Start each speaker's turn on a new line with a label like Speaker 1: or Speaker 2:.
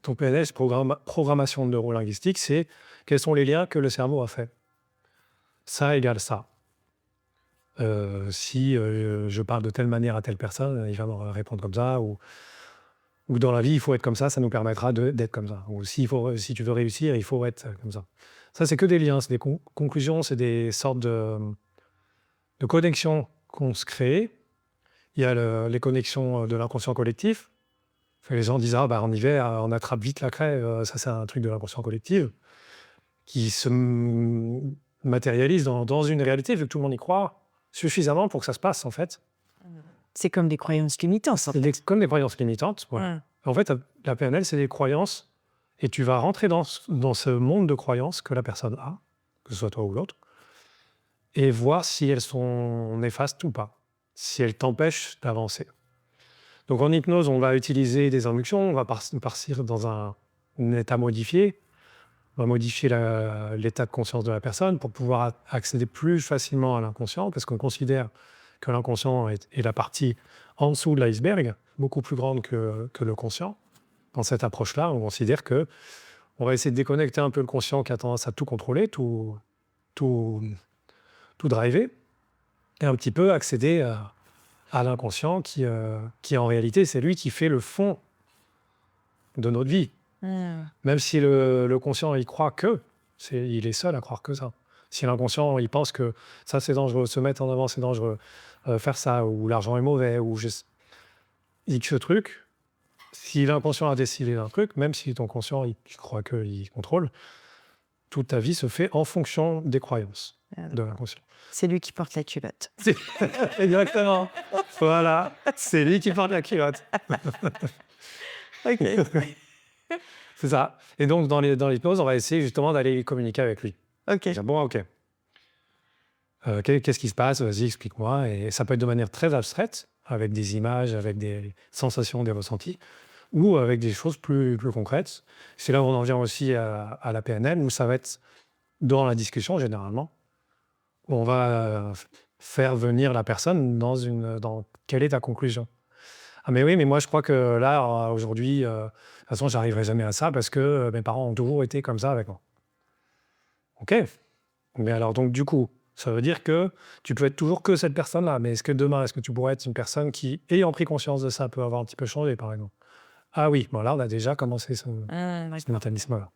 Speaker 1: ton PNL, c'est programmation neurolinguistique, c'est quels sont les liens que le cerveau a fait. Ça égale ça. Si je parle de telle manière à telle personne, il va me répondre comme ça, ou dans la vie, il faut être comme ça nous permettra d'être comme ça. Ou si tu veux réussir, il faut être comme ça. Ça, c'est que des liens, c'est des conclusions, c'est des sortes de connexions qu'on se crée. Il y a les connexions de l'inconscient collectif. Les gens disent, en hiver, on attrape vite la craie. Ça, c'est un truc de l'inconscient collectif qui se matérialise dans une réalité, vu que tout le monde y croit suffisamment pour que ça se passe, en fait.
Speaker 2: C'est comme des croyances limitantes.
Speaker 1: Comme des croyances limitantes. Ouais. En fait, la PNL, c'est des croyances. Et tu vas rentrer dans ce monde de croyances que la personne a, que ce soit toi ou l'autre, et voir si elles sont néfastes ou pas, si elles t'empêchent d'avancer. Donc en hypnose, on va utiliser des inductions, on va partir dans un état modifié, on va modifier l'état de conscience de la personne pour pouvoir accéder plus facilement à l'inconscient, parce qu'on considère que l'inconscient est la partie en dessous de l'iceberg, beaucoup plus grande que le conscient. Dans cette approche-là, on considère que on va essayer de déconnecter un peu le conscient qui a tendance à tout contrôler, tout driver, et un petit peu accéder à l'inconscient qui en réalité, c'est lui qui fait le fond de notre vie. Même si le conscient, il croit il est seul à croire que ça. Si l'inconscient, il pense que ça, c'est dangereux, se mettre en avant, c'est dangereux, faire ça, ou l'argent est mauvais, ou X truc, si l'inconscient a décidé d'un truc, même si ton conscient, il croit qu'il contrôle, toute ta vie se fait en fonction des croyances de l'inconscient.
Speaker 2: C'est lui qui porte la culotte.
Speaker 1: Exactement. Voilà, c'est lui qui porte la culotte.
Speaker 2: Ok.
Speaker 1: C'est ça. Et donc, dans l'hypnose, on va essayer justement d'aller communiquer avec lui.
Speaker 2: Ok.
Speaker 1: Dire, bon, ok. Qu'est-ce qui se passe? Vas-y, explique-moi. Et ça peut être de manière très abstraite, avec des images, avec des sensations, des ressentis, ou avec des choses plus concrètes. C'est là où on en vient aussi à la PNL, où ça va être dans la discussion, généralement, où on va faire venir la personne dans quelle est ta conclusion. Ah mais oui, mais moi je crois que là, aujourd'hui, de toute façon, j'arriverai jamais à ça parce que mes parents ont toujours été comme ça avec moi. Ok. Mais alors donc du coup, ça veut dire que tu peux être toujours que cette personne-là, mais est-ce que demain, est-ce que tu pourrais être une personne qui, ayant pris conscience de ça, peut avoir un petit peu changé, par exemple? Ah oui, bon là, on a déjà commencé ce mécanisme-là.